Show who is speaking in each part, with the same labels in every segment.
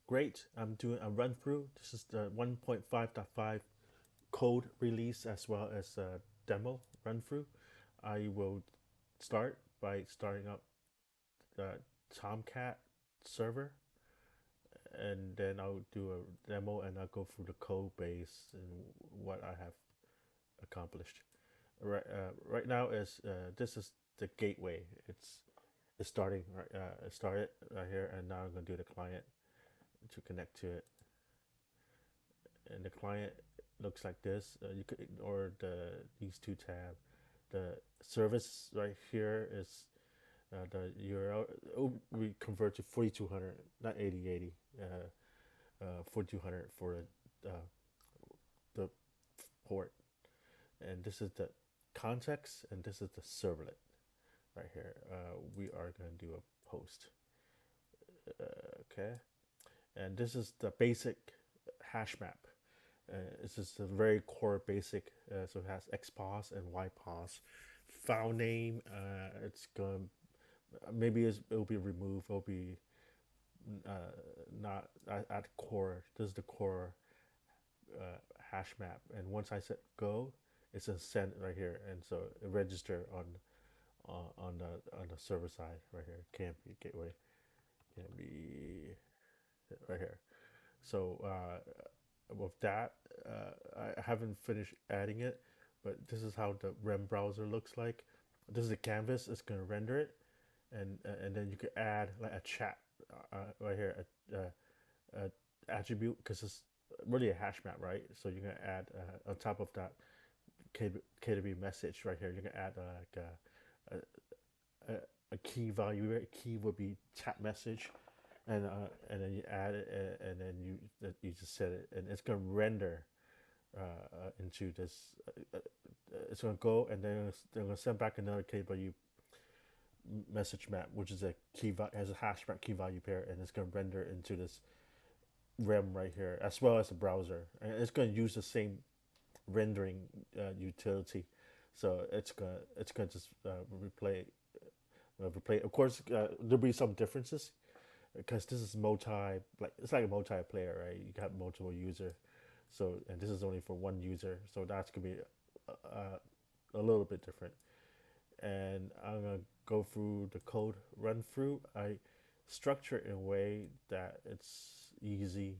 Speaker 1: Great. I'm doing a run through. This is the 1.5.5 code release as well as a demo run through. I will start by starting up the Tomcat server, and then I'll do a demo and I'll go through the code base and what I have accomplished. Right now is this is the gateway. It's starting right. It started right here, and now I'm gonna do the client to connect to it. And the client looks like this. You could ignore these two tabs. The service right here is the URL. We convert to 4200, not 8080. 4200 for the port. And this is the context, and this is the servlet right here. We are going to do a post. Okay. And this is the basic hash map. It's just a very core basic. So it has XPOS and YPOS. File name, it's going maybe it'll be removed. It'll be not at core. This is the core hash map. And once I set go, it's a send right here, and so it register on the server side right here. Can't be gateway. Can't be right here. So with that, I haven't finished adding it, but this is how the REM browser looks like. This is a canvas. It's gonna render it, and then you can add like a chat right here, a attribute because it's really a hash map, right? So you can add on top of that KW message right here. You can add like a, a key value. A key would be chat message, and then you add it, and then you just set it, and it's gonna render into this. It's gonna go, and then they're gonna send back another KW message map, which is a has a hash map key value pair, and it's gonna render into this REM right here, as well as the browser, and it's gonna use the same rendering utility. So it's gonna just replay. Of course, there'll be some differences because this is like it's like a multiplayer, right? You got multiple user, so and this is only for one user, so that's gonna be a little bit different. And I'm gonna go through the code run through. I structure it in a way that it's easy,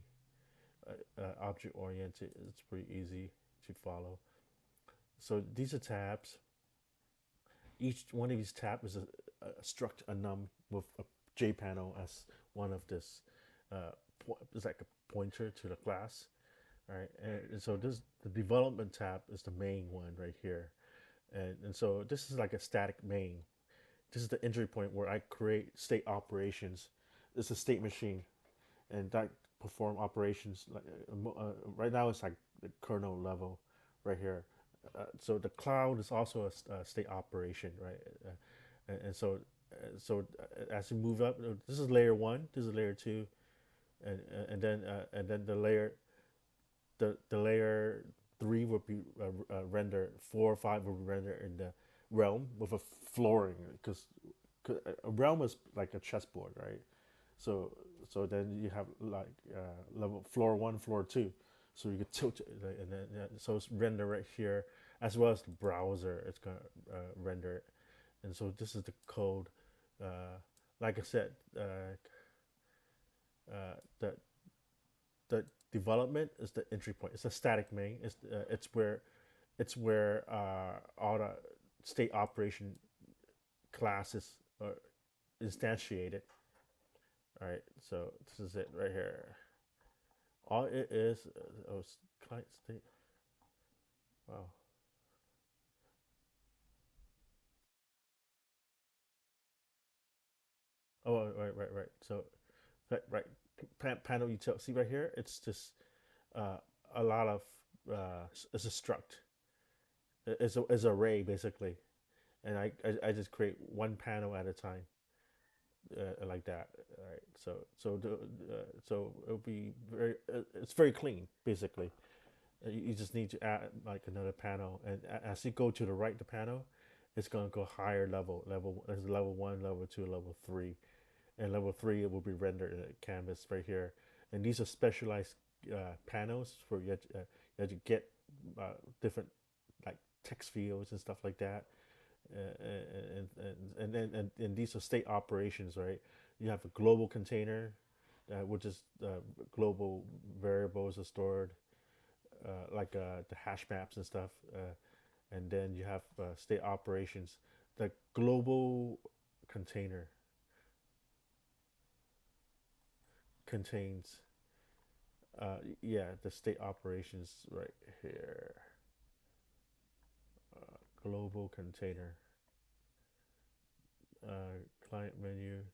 Speaker 1: object oriented. It's pretty easy to follow. So these are tabs. Each one of these tabs is a struct a num with a JPanel as one of this. It's like a pointer to the class, right? And so this the development tab is the main one right here, and so this is like a static main. This is the entry point where I create state operations. It's a state machine, and that perform operations like right now it's like the kernel level right here. So the cloud is also a state operation, right? And so as you move up, this is layer one, this is layer two, and then the layer three will be rendered, four or five will be rendered in the realm with a flooring because a realm is like a chessboard, right? So then you have like level floor one, floor two, so you could tilt it, like, and then so it's render right here as well as the browser. It's gonna render it, and so this is the code. Like I said, the development is the entry point. It's a static main. It's where all the state operation classes are instantiated. All right, so this is it right here. All it is, client state. Wow. Oh, right. So, right. Panel util. See right here, it's just uh, a lot of it's a struct. It's a array basically, and I just create one panel at a time, like that. All right. So it'll be very. It's very clean basically. You just need to add like another panel, and as you go to the right, the panel, it's gonna go higher level. There's level one, level two, level three, and level three it will be rendered in a canvas right here. and these are specialized panels for you have to get different like text fields and stuff like that. And these are state operations, right? You have a global container, which is global variables are stored, like the hash maps and stuff. And then you have state operations. The global container contains, yeah, the state operations right here. Global container, client menus.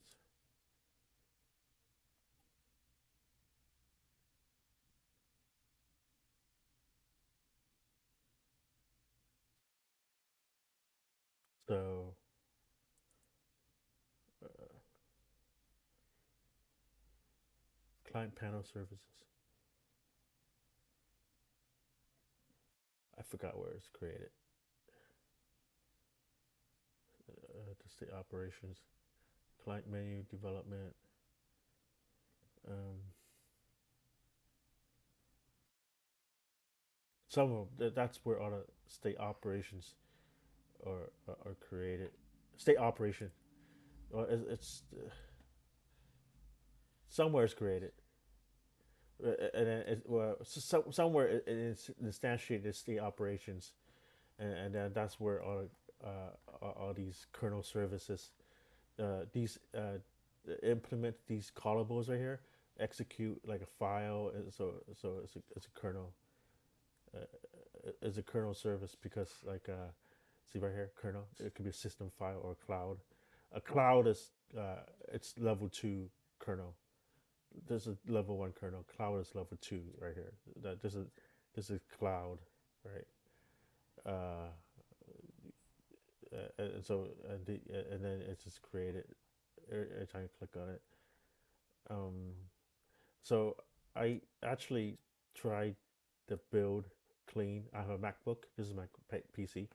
Speaker 1: So client panel services. I forgot where it's created. The state operations, client menu development. Um, some of that's where all the state operations are created. State operation, or it's somewhere it's created, and then well, somewhere it's instantiated state operations, and then that's where all these kernel services, these implement these callables right here, execute like a file, and so it's a kernel, uh, it's a kernel service because like see right here, kernel, it could be a system file or a cloud. A cloud is it's level two kernel. There's a level one kernel. Cloud is level two right here. That this is cloud, right? Uh, and so and then it's just created every time you click on it. Um, so I actually tried the build clean. I have a MacBook. This is my PC,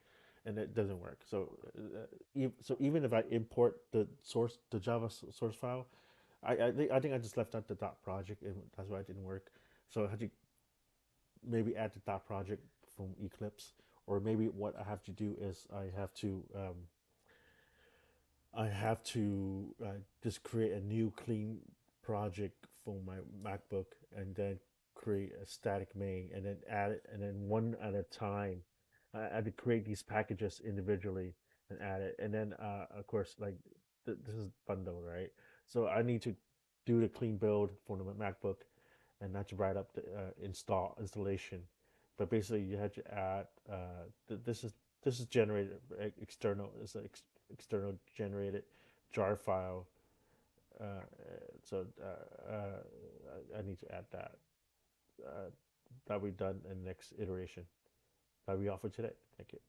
Speaker 1: and it doesn't work. So so even if I import the Java source file, I think I just left out the dot project, and that's why it didn't work. So I had to maybe add the dot project from Eclipse, or maybe what I have to do is I have to just create a new clean project for my MacBook, and then create a static main, and then add it, and then one at a time. I had to create these packages individually and add it, and then of course like this is bundle, right? So I need to do the clean build for the MacBook, and not to write up the installation. But basically, you had to add this is generated external. It's an external generated jar file. So I need to add that. That'll be done in the next iteration. That'll be all for today. Thank you.